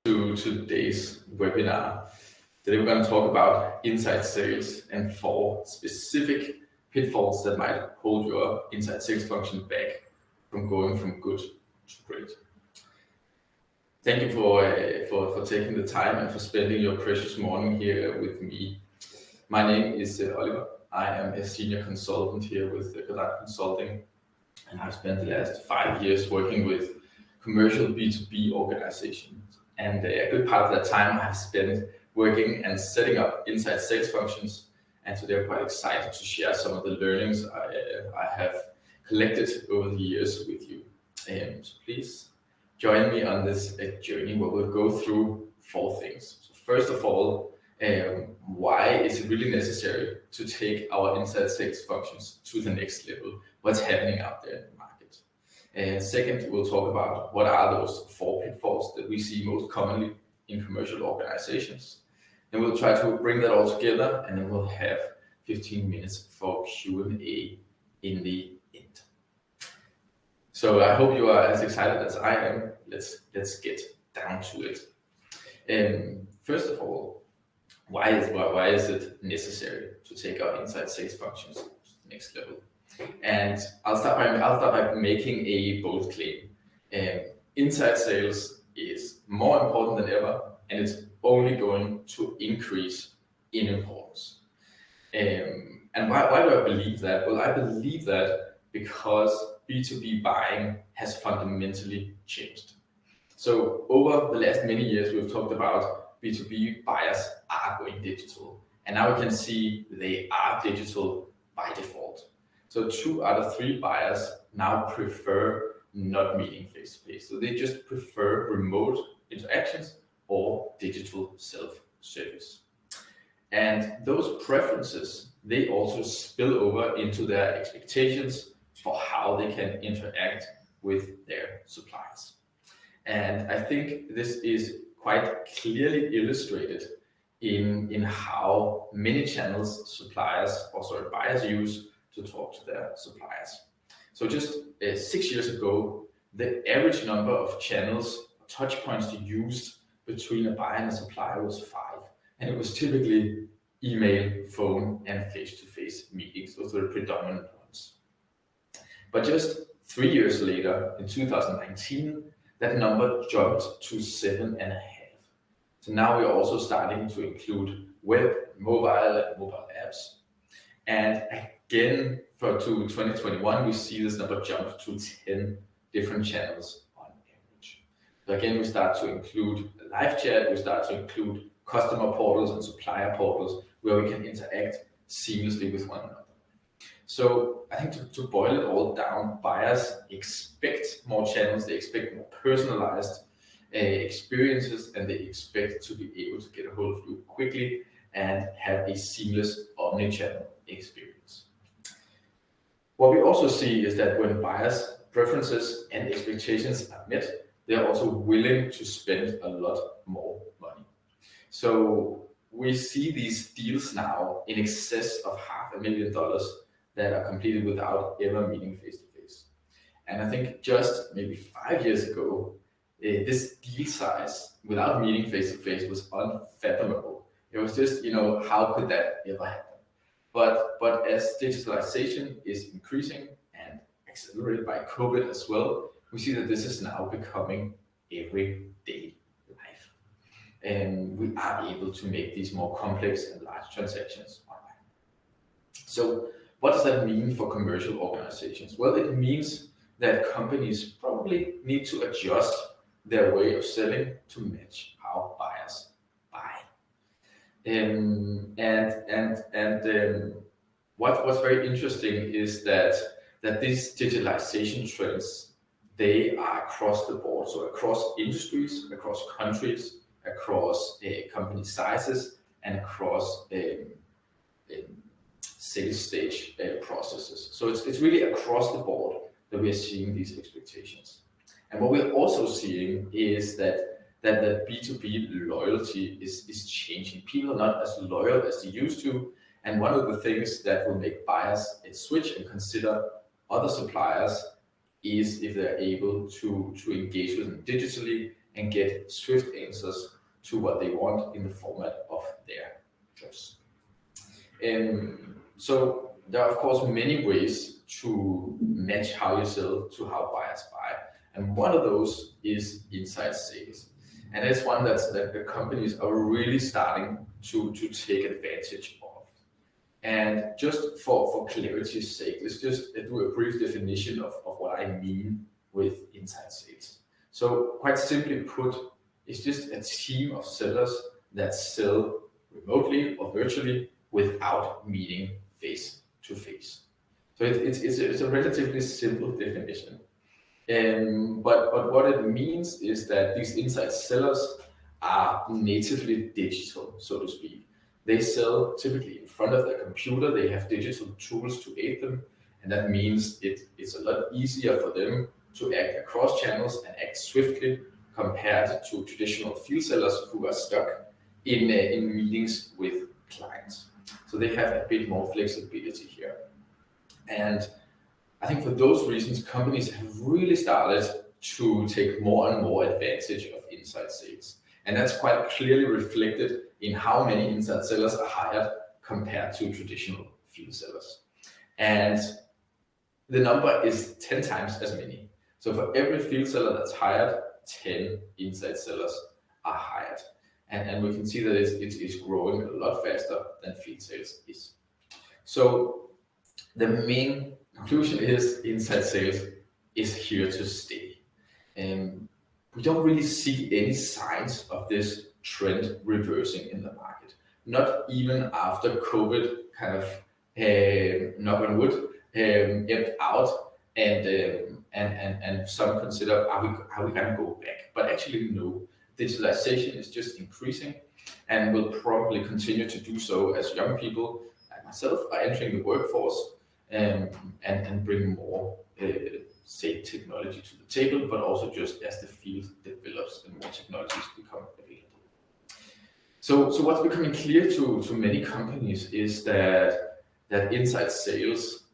To today's webinar. Today we're going to talk about inside sales and 4 specific pitfalls that might hold your inside sales function back from going from good to great. Thank you for taking the time and for spending your precious morning here with me. My name is Oliver. I am a senior consultant here with Godard Consulting, and I've spent the last 5 years working with commercial B2B organizations. And a good part of that time I have spent working and setting up inside sales functions. And today I'm quite excited to share some of the learnings I have collected over the years with you. So please join me on this journey where we'll go through 4 things. So first of all, why is it really necessary to take our inside sales functions to the next level? What's happening out there in the market? And second, we'll talk about what are those 4 pitfalls that we see most commonly in commercial organizations. And we'll try to bring that all together, and then we'll have 15 minutes for Q&A in the end. So I hope you are as excited as I am. Let's get down to it. First of all, why is it necessary to take our inside sales functions to the next level? And I'll start by making a bold claim. Inside sales is more important than ever, and it's only going to increase in importance. And why do I believe that? Well, I believe that because B2B buying has fundamentally changed. So over the last many years, we've talked about B2B buyers are going digital, and now we can see they are digital by default. So 2 out of 3 buyers now prefer not meeting face-to-face. So they just prefer remote interactions or digital self-service. And those preferences, they also spill over into their expectations for how they can interact with their suppliers. And I think this is quite clearly illustrated in how many channels buyers use to talk to their suppliers. So just 6 years ago, the average number of channels, touch points used between a buyer and a supplier was 5. And it was typically email, phone, and face-to-face meetings. Those were the predominant ones. But just 3 years later, in 2019, that number jumped to 7.5. So now we're also starting to include web, mobile, and mobile apps. And again, to 2021, we see this number jump to 10 different channels on average. So again, we start to include live chat, we start to include customer portals and supplier portals where we can interact seamlessly with one another. So I think to boil it all down, buyers expect more channels, they expect more personalized experiences, and they expect to be able to get a hold of you quickly and have a seamless omni-channel experience. What we also see is that when buyers' preferences and expectations are met, they're also willing to spend a lot more money. So we see these deals now in excess of $500,000 that are completed without ever meeting face-to-face. And I think just maybe 5 years ago, this deal size without meeting face-to-face was unfathomable. It was just, how could that ever happen? But as digitalization is increasing and accelerated by COVID as well, we see that this is now becoming everyday life. And we are able to make these more complex and large transactions online. So what does that mean for commercial organizations? Well, it means that companies probably need to adjust their way of selling to match how buyers buy. What's very interesting is that these digitalization trends, they are across the board, so across industries, across countries, across company sizes, and across sales stage processes. So it's really across the board that we are seeing these expectations. And what we're also seeing is that B2B loyalty is changing. People are not as loyal as they used to. And one of the things that will make buyers switch and consider other suppliers is if they're able to engage with them digitally and get swift answers to what they want in the format of their choice. So there are of course many ways to match how you sell to how buyers buy, and one of those is inside sales, and that's one that the companies are really starting to take advantage of. And just for clarity's sake, let's just do a brief definition of what I mean with inside sales. So quite simply put, it's just a team of sellers that sell remotely or virtually without meeting face to face. So it's a relatively simple definition. But what it means is that these inside sellers are natively digital, so to speak. They sell typically in front of their computer. They have digital tools to aid them, and that means it's a lot easier for them to act across channels and act swiftly compared to traditional field sellers who are stuck in meetings with clients. So they have a bit more flexibility here. And I think for those reasons, companies have really started to take more and more advantage of inside sales. And that's quite clearly reflected in how many inside sellers are hired compared to traditional field sellers. And the number is 10 times as many. So for every field seller that's hired, 10 inside sellers are hired. And we can see that it's growing a lot faster than field sales is. So the main conclusion is inside sales is here to stay. We don't really see any signs of this trend reversing in the market. Not even after COVID kind of, knock on wood, ebbed out, and some consider, are we going to go back? But actually, no. Digitalization is just increasing and will probably continue to do so as young people like myself are entering the workforce and bring more say technology to the table, but also just as the field develops and more technologies become available. So what's becoming clear to many companies is that inside sales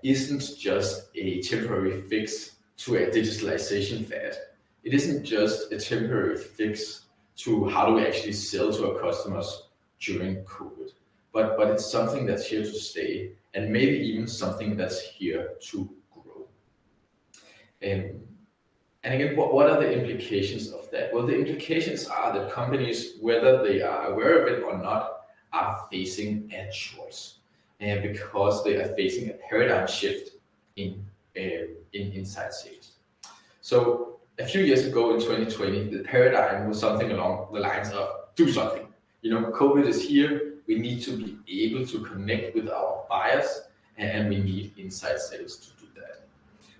isn't just a temporary fix to a digitalization fad. It isn't just a temporary fix to how do we actually sell to our customers during COVID, but it's something that's here to stay, and maybe even something that's here to grow. And again, what are the implications of that? Well, the implications are that companies, whether they are aware of it or not, are facing a choice, because they are facing a paradigm shift in inside sales. So a few years ago in 2020, the paradigm was something along the lines of do something. COVID is here. We need to be able to connect with our buyers, and we need inside sales to do that.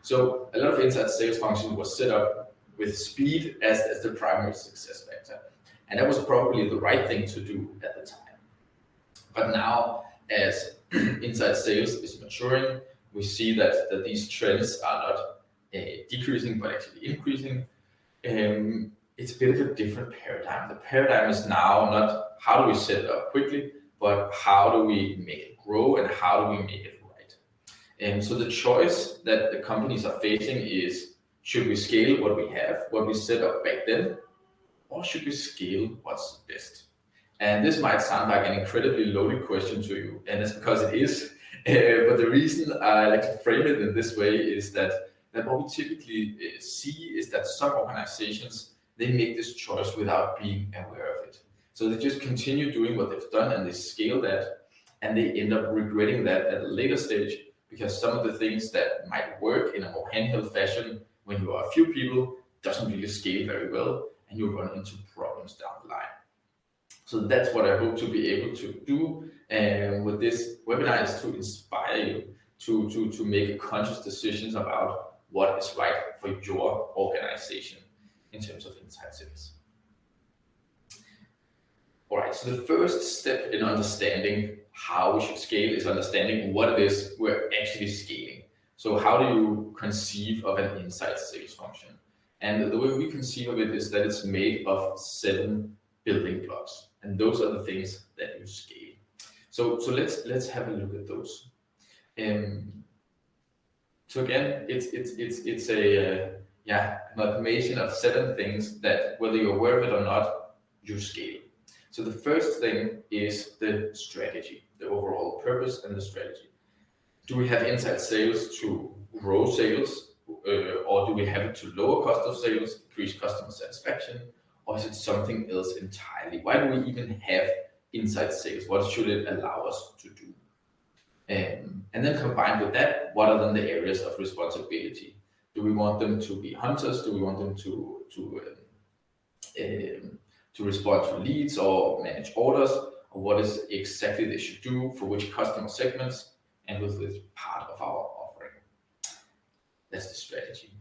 So a lot of inside sales function was set up with speed as the primary success factor. And that was probably the right thing to do at the time. But now, as inside sales is maturing, we see that these trends are not decreasing, but actually increasing. It's a bit of a different paradigm. The paradigm is now not how do we set it up quickly, but how do we make it grow and how do we make it right. And so the choice that the companies are facing is, should we scale what we have, what we set up back then, or should we scale what's best? And this might sound like an incredibly loaded question to you, and it's because it is. But the reason I like to frame it in this way is that what we typically see is that some organizations, they make this choice without being aware of it. So they just continue doing what they've done and they scale that, and they end up regretting that at a later stage, because some of the things that might work in a more handheld fashion when you are a few people doesn't really scale very well, and you run into problems down the line. So that's what I hope to be able to do with this webinar, is to inspire you to make conscious decisions about what is right for your organization in terms of inside sales. All right, so the first step in understanding how we should scale is understanding what it is we're actually scaling. So how do you conceive of an inside sales function? And the way we conceive of it is that it's made of 7 building blocks, and those are the things that you scale. So let's have a look at those. So again, it's an automation of 7 things that, whether you're aware of it or not, you scale. So the first thing is the strategy, the overall purpose and the strategy. Do we have inside sales to grow sales, or do we have it to lower cost of sales, increase customer satisfaction, or is it something else entirely? Why do we even have inside sales? What should it allow us to do? And then combined with that, what are then the areas of responsibility? Do we want them to be hunters? Do we want them to respond to leads or manage orders? Or what is exactly they should do for which customer segments and with which part of our offering? That's the strategy.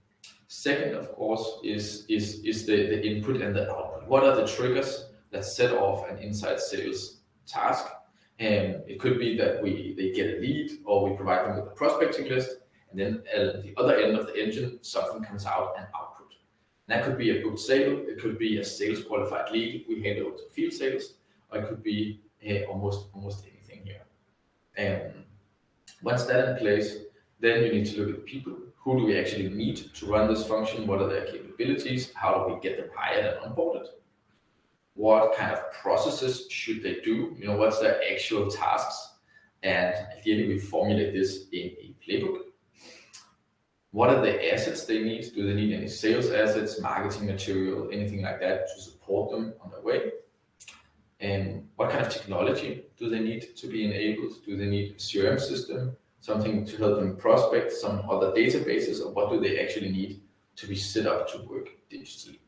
Second, of course, is the input and the output. What are the triggers that set off an inside sales task? And it could be that they get a lead, or we provide them with a prospecting list, and then at the other end of the engine, something comes out and output. And that could be a booked sale, it could be a sales qualified lead we hand over to field sales, or it could be almost anything here. Once that's in place, then you need to look at people. Who do we actually need to run this function? What are their capabilities? How do we get them hired and onboarded? What kind of processes should they do? What's their actual tasks? And ideally, we formulate this in a playbook. What are the assets they need? Do they need any sales assets, marketing material, anything like that to support them on their way? And what kind of technology do they need to be enabled? Do they need a CRM system, something to help them prospect, some other databases, or what do they actually need to be set up to work digitally?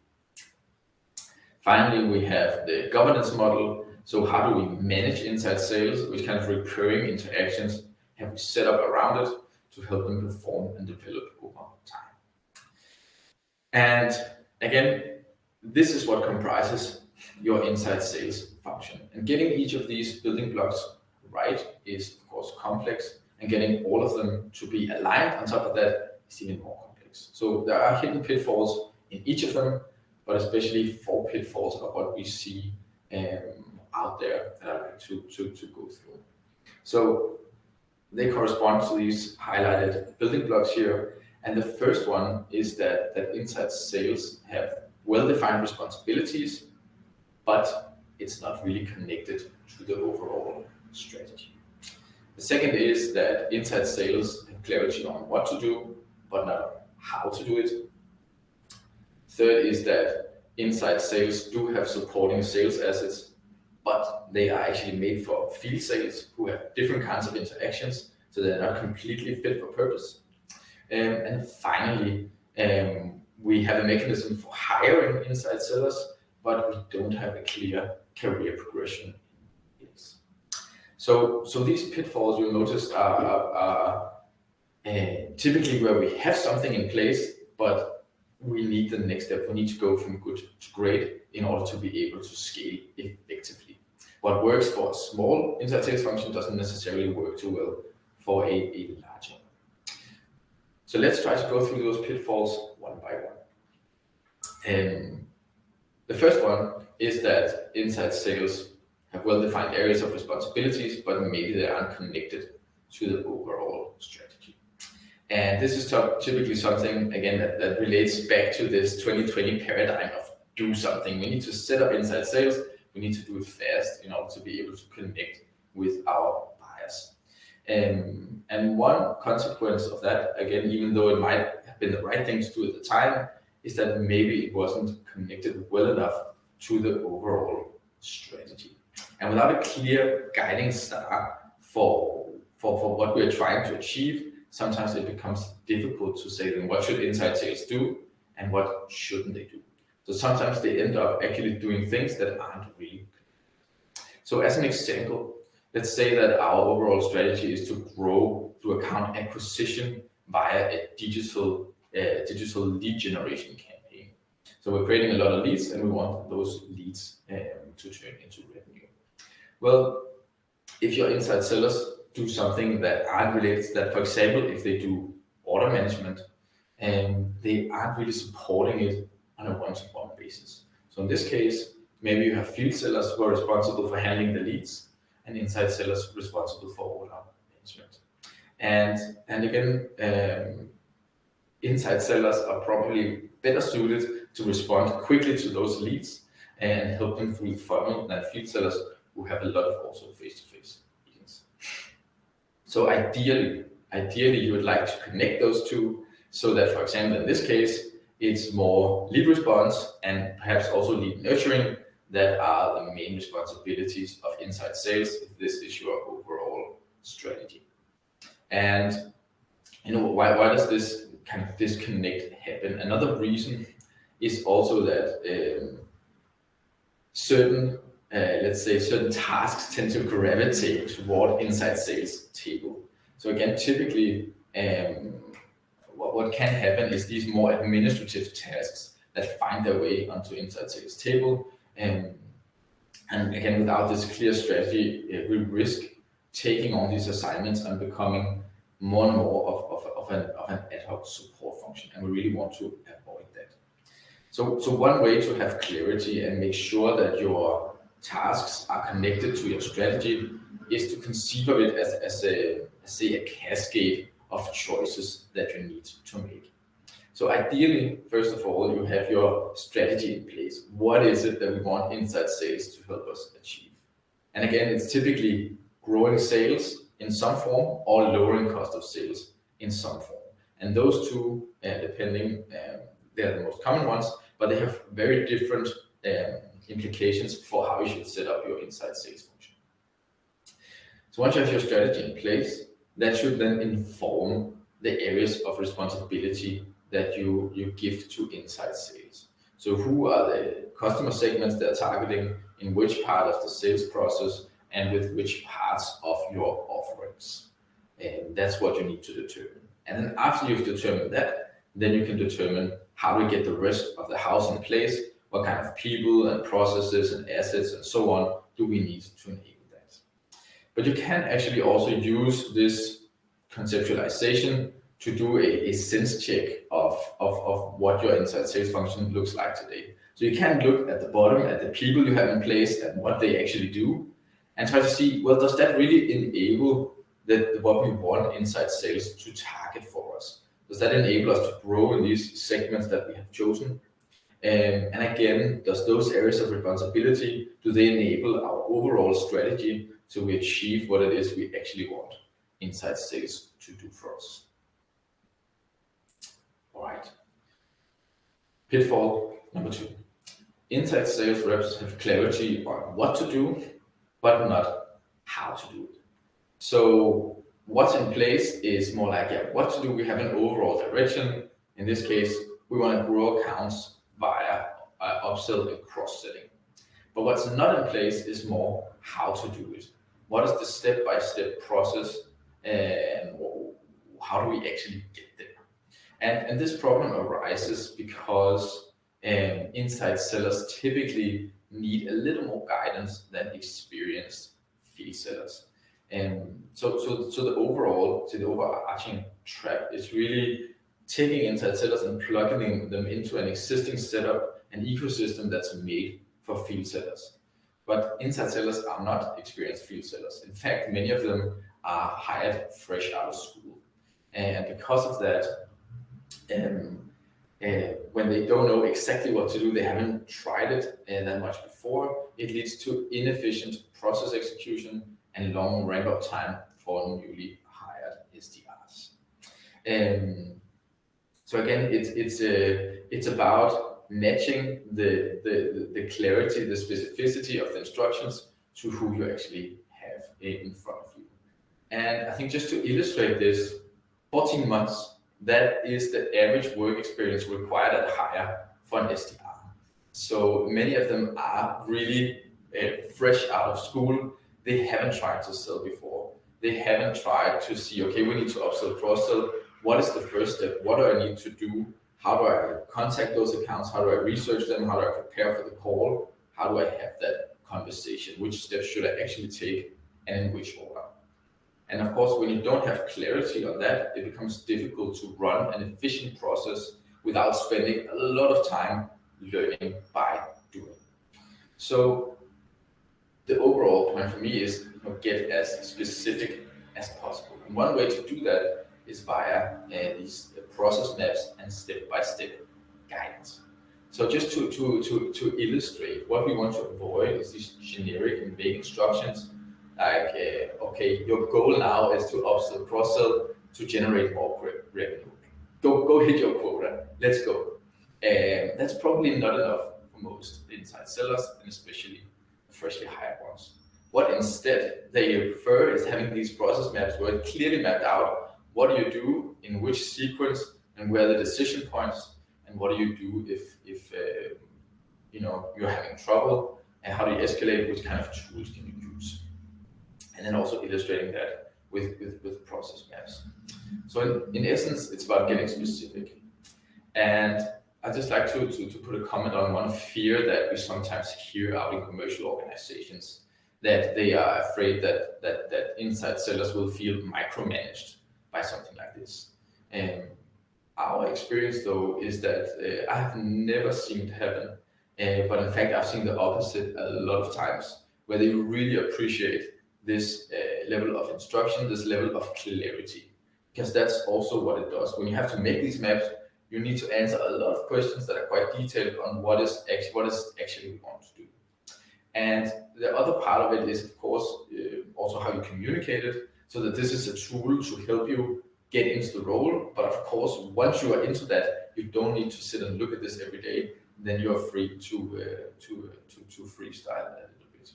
Finally, we have the governance model. So how do we manage inside sales? Which kind of recurring interactions have we set up around it to help them perform and develop over time? And again, this is what comprises your inside sales function. And getting each of these building blocks right is, of course, complex. And getting all of them to be aligned on top of that is even more complex. So there are hidden pitfalls in each of them, but especially 4 pitfalls of what we see out there that I'd like to go through. So they correspond to these highlighted building blocks here. And the first one is that inside sales have well-defined responsibilities, but it's not really connected to the overall strategy. The second is that inside sales have clarity on what to do, but not how to do it. Third is that inside sales do have supporting sales assets, but they are actually made for field sales who have different kinds of interactions, so they're not completely fit for purpose. And finally, we have a mechanism for hiring inside sellers, but we don't have a clear career progression. So these pitfalls you'll notice are typically where we have something in place, but we need the next step. We need to go from good to great in order to be able to scale effectively. What works for a small inside sales function doesn't necessarily work too well for a larger one. So let's try to go through those pitfalls one by one. The first one is that inside sales have well-defined areas of responsibilities, but maybe they aren't connected to the overall strategy. And this is typically something, again, that relates back to this 2020 paradigm of do something. We need to set up inside sales. We need to do it fast in order to be able to connect with our buyers. And one consequence of that, again, even though it might have been the right thing to do at the time, is that maybe it wasn't connected well enough to the overall strategy. And without a clear guiding star for what we're trying to achieve, sometimes it becomes difficult to say then what should inside sales do and what shouldn't they do. So sometimes they end up actually doing things that aren't really good. So as an example, let's say that our overall strategy is to grow through account acquisition via a digital lead generation campaign. So we're creating a lot of leads and we want those leads to turn into revenue. Well, if your inside sellers do something that aren't related to that, for example, if they do order management, and they aren't really supporting it on a one-to-one basis. So in this case, maybe you have field sellers who are responsible for handling the leads and inside sellers responsible for order management. And again, inside sellers are probably better suited to respond quickly to those leads and help them through the funnel than field sellers who have a lot of also face-to-face meetings. So ideally, you would like to connect those two so that, for example, in this case, it's more lead response and perhaps also lead nurturing that are the main responsibilities of inside sales if this is your overall strategy. And why does this kind of disconnect happen? Another reason is also that certain tasks tend to gravitate toward inside sales table. So again, typically, what can happen is these more administrative tasks that find their way onto inside sales table. And again, without this clear strategy, we risk taking on these assignments and becoming more and more of an ad hoc support function. And we really want to avoid that. So one way to have clarity and make sure that your tasks are connected to your strategy is to conceive of it as a cascade of choices that you need to make. So ideally, first of all, you have your strategy in place. What is it that we want inside sales to help us achieve? And again, it's typically growing sales in some form or lowering cost of sales in some form. And those two, depending, they're the most common ones, but they have very different implications for how you should set up your inside sales function. So once you have your strategy in place, that should then inform the areas of responsibility that you give to inside sales. So who are the customer segments they're targeting, in which part of the sales process, and with which parts of your offerings. And that's what you need to determine. And then after you've determined that, then you can determine how to get the rest of the house in place, what kind of people and processes and assets and so on do we need to enable that. But you can actually also use this conceptualization to do a sense check of what your inside sales function looks like today. So you can look at the bottom at the people you have in place and what they actually do, and try to see, well, does that really enable what we want inside sales to target for us? Does that enable us to grow in these segments that we have chosen? And again, does those areas of responsibility, do they enable our overall strategy so we achieve what it is we actually want inside sales to do for us? All right. Pitfall number 2. Inside sales reps have clarity on what to do, but not how to do it. So what's in place is more like, what to do? We have an overall direction. In this case, we want to grow accounts via upsell and cross-selling. But what's not in place is more how to do it. What is the step-by-step process, and how do we actually get there? And this problem arises because inside sellers typically need a little more guidance than experienced field sellers. So the overarching trap is really taking inside sellers and plugging them into an existing setup, an ecosystem that's made for field sellers. But inside sellers are not experienced field sellers. In fact, many of them are hired fresh out of school. And because of that, when they don't know exactly what to do, they haven't tried it that much before, it leads to inefficient process execution and long ramp-up time for newly hired SDRs. So again, it's about matching the clarity, the specificity of the instructions to who you actually have in front of you. And I think just to illustrate this, 14 months, that is the average work experience required at hire for an SDR. So many of them are really fresh out of school. They haven't tried to sell before. They haven't tried to see, okay, we need to upsell, cross-sell. What is the first step? What do I need to do? How do I contact those accounts? How do I research them? How do I prepare for the call? How do I have that conversation? Which steps should I actually take and in which order? And of course, when you don't have clarity on that, it becomes difficult to run an efficient process without spending a lot of time learning by doing. So the overall point for me is get as specific as possible. And one way to do that is via these process maps and step-by-step guidance. So just to illustrate, what we want to avoid is these generic and vague instructions like, okay, your goal now is to upsell, cross-sell to generate more revenue. Go hit your quota. Let's go. That's probably not enough for most inside sellers, and especially freshly hired ones. What instead they prefer is having these process maps where it's clearly mapped out what do you do in which sequence and where the decision points, and what do you do if you're having trouble, and how do you escalate, which kind of tools can you use, and then also illustrating that with process maps. So in essence, it's about getting specific. And I'd just like to put a comment on one fear that we sometimes hear out in commercial organizations, that they are afraid that inside sellers will feel micromanaged by something like this. And our experience, though, is that I have never seen it happen, but in fact, I've seen the opposite a lot of times, where they really appreciate this level of instruction, this level of clarity, because that's also what it does. When you have to make these maps, you need to answer a lot of questions that are quite detailed on what is actually we want to do. And the other part of it is, of course, also how you communicate it, so that this is a tool to help you get into the role. But of course, once you are into that, you don't need to sit and look at this every day. Then you are free to freestyle a little bit.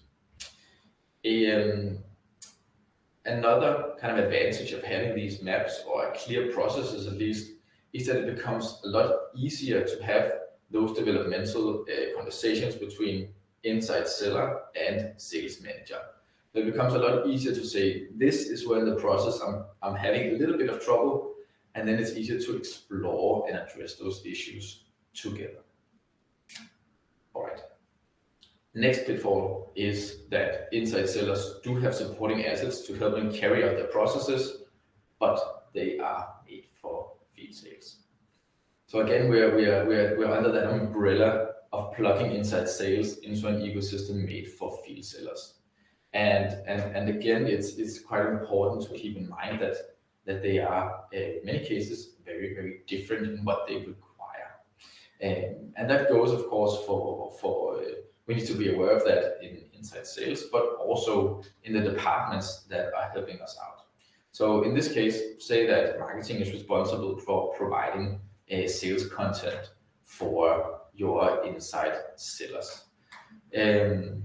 Another kind of advantage of having these maps, or clear processes at least, is that it becomes a lot easier to have those developmental conversations between inside seller and sales manager. It becomes a lot easier to say, this is where in the process I'm having a little bit of trouble, and then it's easier to explore and address those issues together. All right. Next pitfall is that inside sellers do have supporting assets to help them carry out their processes, but they are made for field sales. So again, we're under that umbrella of plugging inside sales into an ecosystem made for field sellers. And again, it's quite important to keep in mind that they are in many cases very, very different in what they require. And that goes, of course, for we need to be aware of that in inside sales, but also in the departments that are helping us out. So in this case, say that marketing is responsible for providing sales content for your inside sellers. Then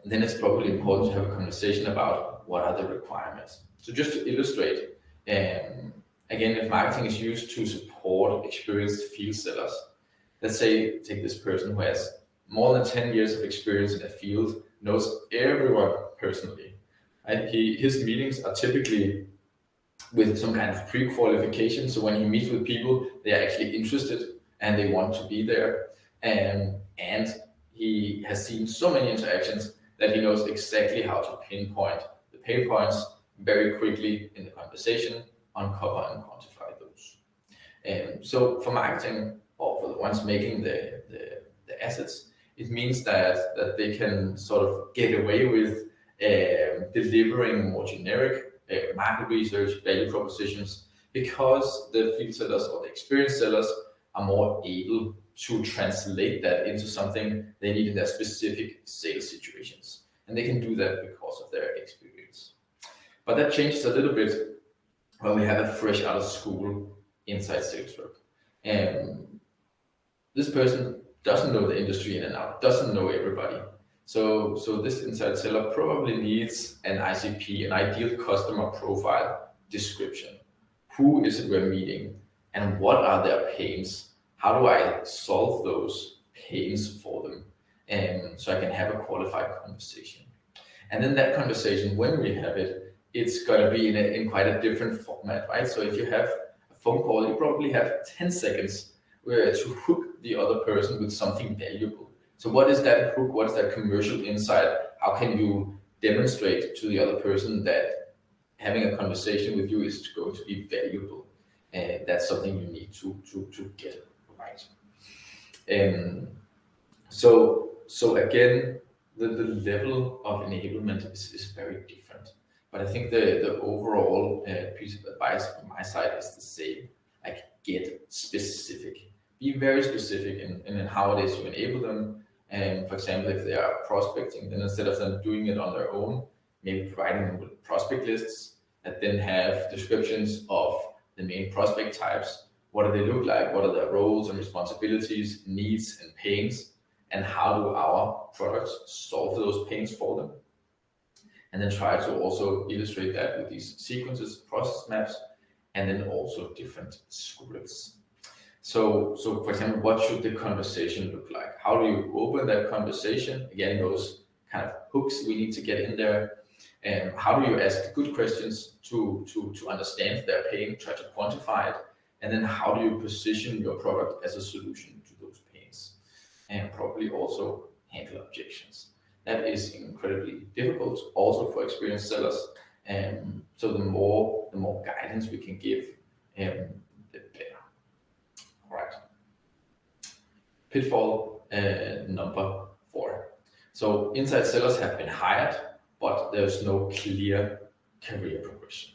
it's probably important to have a conversation about what are the requirements. So just to illustrate, again, if marketing is used to support experienced field sellers, let's say take this person who has more than 10 years of experience in a field, knows everyone personally. And his meetings are typically with some kind of pre-qualification. So when he meets with people, they are actually interested and they want to be there. And he has seen so many interactions that he knows exactly how to pinpoint the pain points very quickly in the conversation, uncover and quantify those. So for marketing, or for the ones making the assets, it means that they can sort of get away with delivering more generic market research, value propositions, because the field sellers or the experienced sellers are more able to translate that into something they need in their specific sales situations. And they can do that because of their experience. But that changes a little bit when we have a fresh out of school inside sales rep. This person doesn't know the industry in and out, doesn't know everybody. So this inside seller probably needs an ICP, an ideal customer profile description. Who is it we're meeting and what are their pains? How do I solve those pains for them? So I can have a qualified conversation. And then that conversation, when we have it, it's going to be in quite a different format, right? So if you have a phone call, you probably have 10 seconds to hook the other person with something valuable. So what is that hook? What is that commercial insight? How can you demonstrate to the other person that having a conversation with you is going to be valuable? And that's something you need to get right. So again, the level of enablement is very different. But I think the overall piece of advice from my side is the same. Like, get specific. Be very specific in how it is you enable them. And for example, if they are prospecting, then instead of them doing it on their own, maybe providing them with prospect lists that then have descriptions of the main prospect types. What do they look like? What are their roles and responsibilities, needs and pains? And how do our products solve those pains for them? And then try to also illustrate that with these sequences, process maps, and then also different scripts. So for example, what should the conversation look like? How do you open that conversation? Again, those kind of hooks we need to get in there. And how do you ask good questions to understand their pain, try to quantify it? And then how do you position your product as a solution to those pains? And probably also handle objections. That is incredibly difficult also for experienced sellers. So the more guidance we can give, the better. All right. Pitfall number 4. So inside sellers have been hired, but there's no clear career progression.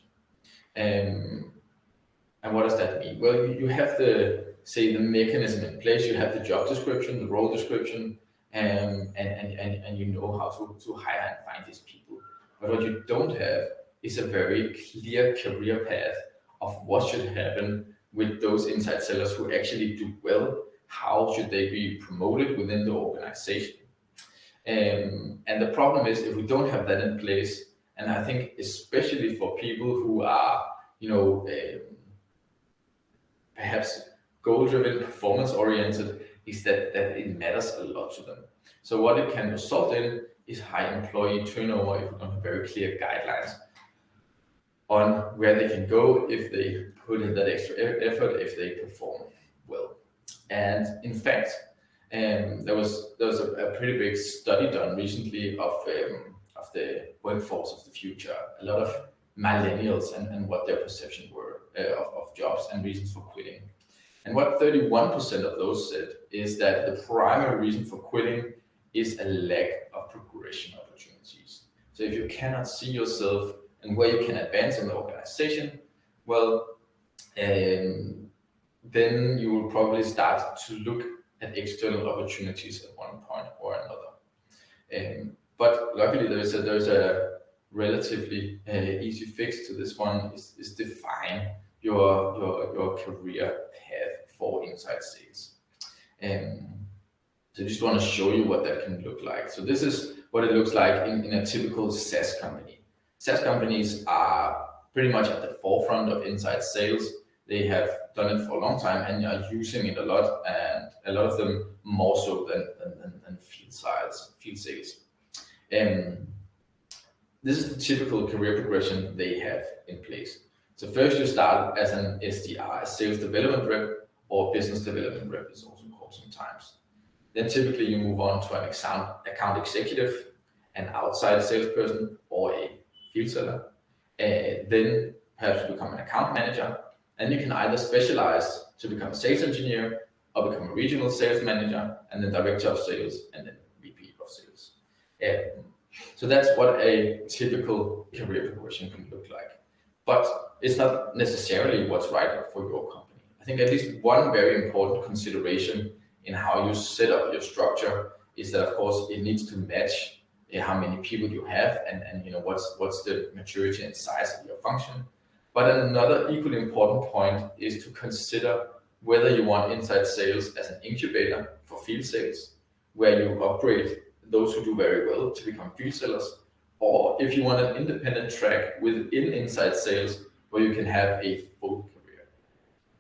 And what does that mean? Well, you have the mechanism in place. You have the job description, the role description, and you know how to hire and find these people. But what you don't have is a very clear career path of what should happen with those inside sellers who actually do well. How should they be promoted within the organization? And the problem is, if we don't have that in place, and I think especially for people who are, perhaps goal-driven, performance-oriented, is that it matters a lot to them. So what it can result in is high employee turnover if we don't have very clear guidelines on where they can go if they put in that extra effort, if they perform well. And in fact, there was a pretty big study done recently of the workforce of the future. A lot of millennials and what their perception were of jobs and reasons for quitting. And what 31% of those said is that the primary reason for quitting is a lack of progression opportunities. So if you cannot see yourself and where you can advance in the organization, well, then you will probably start to look at external opportunities at one point or another. But luckily, there's a relatively easy fix to this one. Is define your career path for inside sales. So I just want to show you what that can look like. So this is what it looks like in a typical SaaS company. SaaS companies are pretty much at the forefront of inside sales. They have done it for a long time and are using it a lot, and a lot of them more so than field sales. This is the typical career progression they have in place. So first you start as an SDR, a sales development rep, or business development rep is also called sometimes. Then typically you move on to an account executive, an outside salesperson, or a field seller. Then perhaps you become an account manager, and you can either specialize to become a sales engineer or become a regional sales manager, and then director of sales, and then VP of sales. So that's what a typical career progression can look like. But it's not necessarily what's right for your company. I think at least one very important consideration in how you set up your structure is that, of course, it needs to match how many people you have and what's the maturity and size of your function. But another equally important point is to consider whether you want inside sales as an incubator for field sales, where you upgrade those who do very well to become field sellers, or if you want an independent track within inside sales where you can have a full career.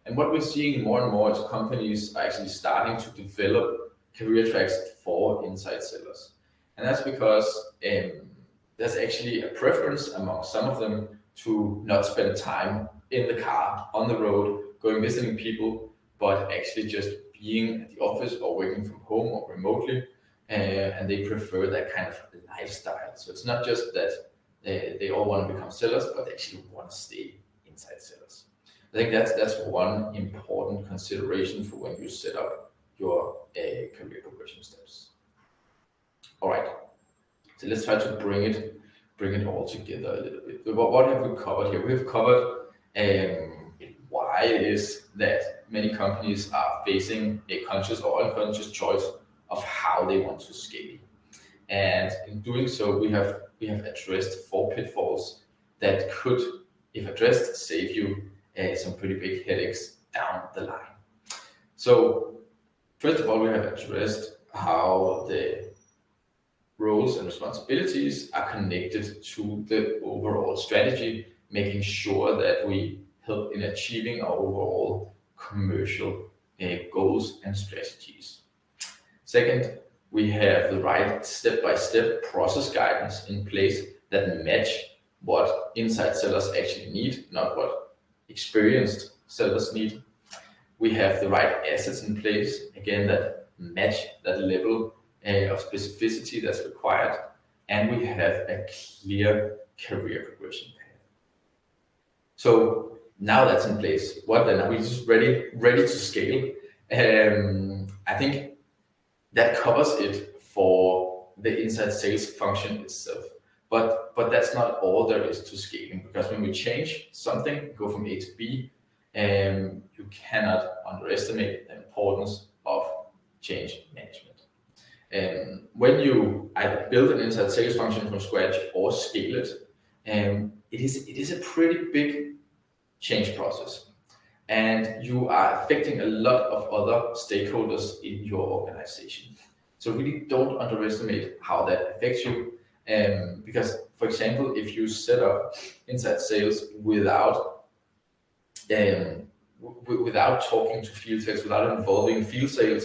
And what we're seeing more and more is companies are actually starting to develop career tracks for inside sellers. And that's because there's actually a preference among some of them to not spend time in the car, on the road, going visiting people, but actually just being at the office or working from home or remotely. And they prefer that kind of lifestyle. So it's not just that they all want to become sellers, but they actually want to stay inside sellers. I think that's one important consideration for when you set up your career progression steps. All right, so let's try to bring bring it all together a little bit. What have we covered here? We've covered why it is that many companies are facing a conscious or unconscious choice of how they want to scale. And in doing so, we have addressed 4 pitfalls that could, if addressed, save you some pretty big headaches down the line. So first of all, we have addressed how the roles and responsibilities are connected to the overall strategy, making sure that we help in achieving our overall commercial goals and strategies. Second, we have the right step-by-step process guidance in place that match what inside sellers actually need, not what experienced sellers need. We have the right assets in place, again, that match that level of specificity that's required, and we have a clear career progression path. So now that's in place, what then? Are we just ready to scale? I think that covers it for the inside sales function itself. But that's not all there is to scaling, because when we change something, go from A to B, you cannot underestimate the importance of change management. When you either build an inside sales function from scratch or scale it, it is a pretty big change process, and you are affecting a lot of other stakeholders in your organization. So really don't underestimate how that affects you. Because, for example, if you set up inside sales without talking to field sales, without involving field sales,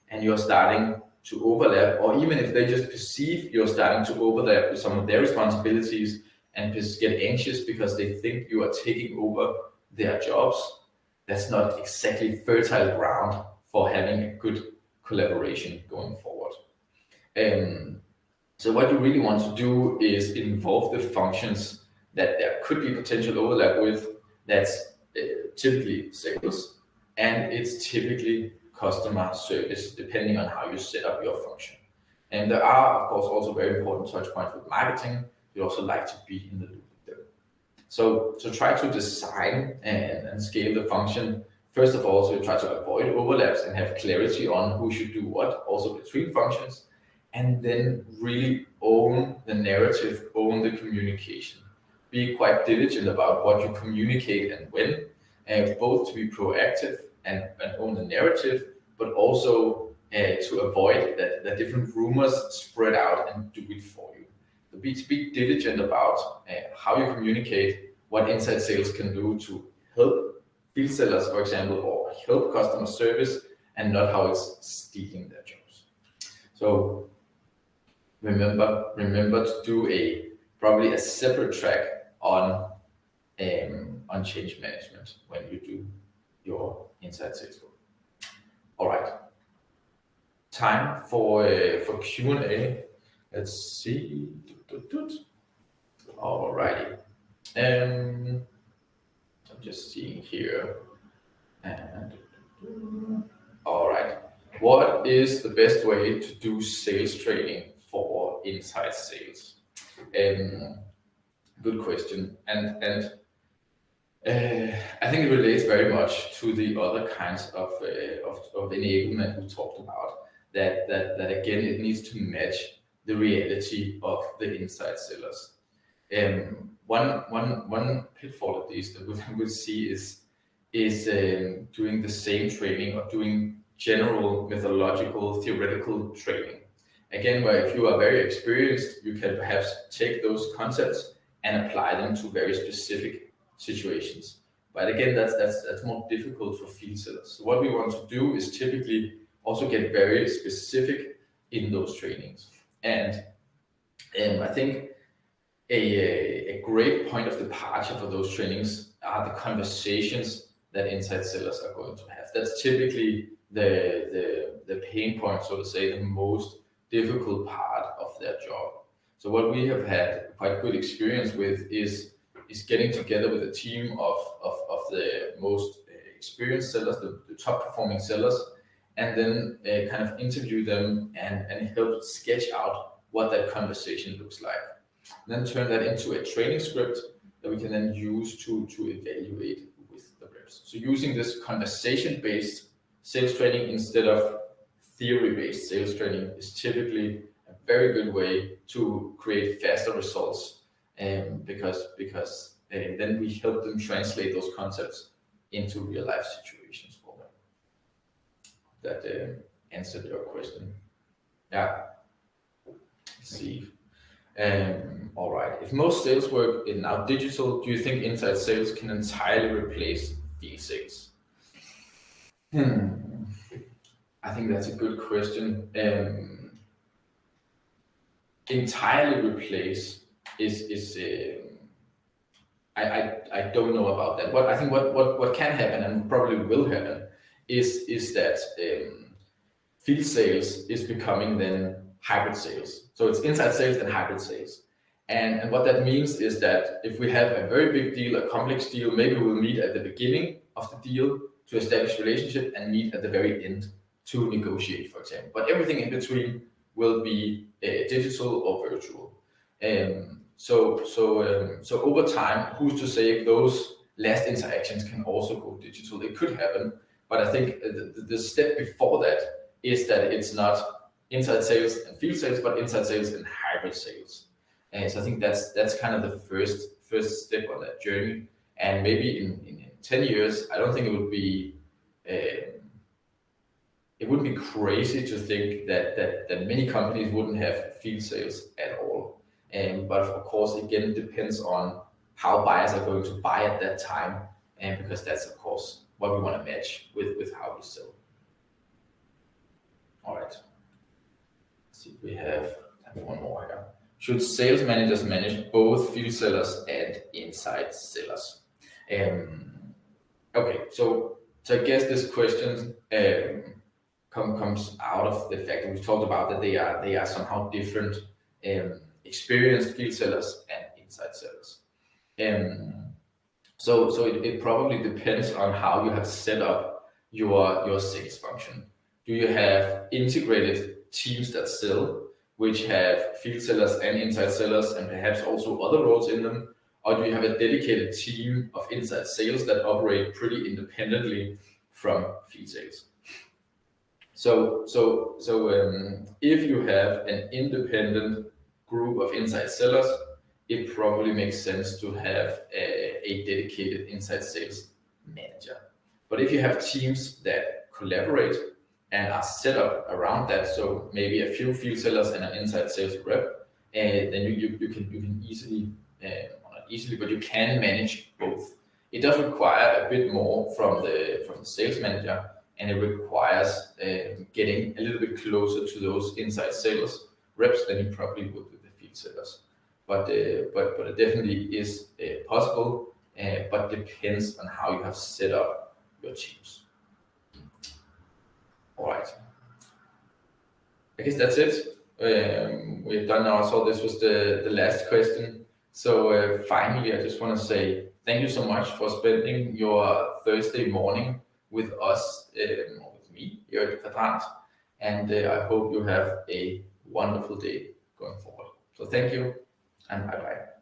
and you're starting to overlap, or even if they just perceive you're starting to overlap with some of their responsibilities and just get anxious because they think you are taking over their jobs, that's not exactly fertile ground for having a good collaboration going forward. So what you really want to do is involve the functions that there could be potential overlap with. That's typically sales, and it's typically customer service, depending on how you set up your function. And there are, of course, also very important touch points with marketing. You also like to be in the loop with them. So try to design and scale the function. First of all, so you try to avoid overlaps and have clarity on who should do what, also between functions. And then really own the narrative, own the communication. Be quite diligent about what you communicate and when, both to be proactive and own the narrative, but also to avoid that different rumors spread out and do it for you. So be diligent about how you communicate, what inside sales can do to help field sellers, for example, or help customer service, and not how it's stealing their jobs. So remember to do probably a separate track on change management when you do your inside sales work. All right, time for Q&A. Let's see. All righty. I'm just seeing here. And all right, what is the best way to do sales training for inside sales? Good question, and I think it relates very much to the other kinds of enablement we talked about. That again, it needs to match the reality of the inside sellers. One pitfall at least that we will see is doing the same training or doing general methodological theoretical training. Again, where if you are very experienced, you can perhaps take those concepts and apply them to very specific situations. But again, that's more difficult for field sellers. So what we want to do is typically also get very specific in those trainings. And I think a great point of departure for those trainings are the conversations that inside sellers are going to have. That's typically the pain point, so to say, the most difficult part of their job. So what we have had quite good experience with is getting together with a team of the most experienced sellers, the top performing sellers, and then kind of interview them and help sketch out what that conversation looks like. then turn that into a training script that we can then use to evaluate with the reps. So using this conversation-based sales training instead of theory-based sales training is typically a very good way to create faster results, because then we help them translate those concepts into real life situations for them. That answered your question. Yeah. Let's see. All right. If most sales work is now digital, do you think inside sales can entirely replace field sales? I think that's a good question. Entirely replace is I don't know about that. What can happen and probably will happen is that field sales is becoming then hybrid sales. So it's inside sales and hybrid sales. And what that means is that if we have a very big deal, a complex deal, maybe we'll meet at the beginning of the deal to establish relationship and meet at the very end to negotiate, for example. But everything in between will be digital or virtual. So over time, who's to say if those last interactions can also go digital? It could happen, but I think the step before that is that it's not inside sales and field sales, but inside sales and hybrid sales. And so I think that's kind of the first step on that journey. And maybe in 10 years, I don't think it would be crazy to think that many companies wouldn't have field sales at all. But of course, again, it depends on how buyers are going to buy at that time, and because that's of course what we want to match with how we sell. All right. Let's see if we have time for one more here. Should sales managers manage both field sellers and inside sellers? Okay, so I guess this question comes out of the fact that we've talked about that they are somehow different experienced field sellers and inside sellers. So it probably depends on how you have set up your sales function. Do you have integrated teams that sell, which have field sellers and inside sellers and perhaps also other roles in them? Or do you have a dedicated team of inside sales that operate pretty independently from field sales? So if you have an independent group of inside sellers, it probably makes sense to have a dedicated inside sales manager. But if you have teams that collaborate and are set up around that, so maybe a few field sellers and an inside sales rep, then you can easily, not easily, but you can manage both. It does require a bit more from the sales manager, and it requires getting a little bit closer to those inside sales reps than you probably would with the field sellers. But it definitely is possible, but depends on how you have set up your teams. All right. I guess that's it. We're done now. So this was the last question. So finally, I just want to say thank you so much for spending your Thursday morning with us, or with me here at Quadrant. And I hope you have a wonderful day going forward. So thank you and bye-bye.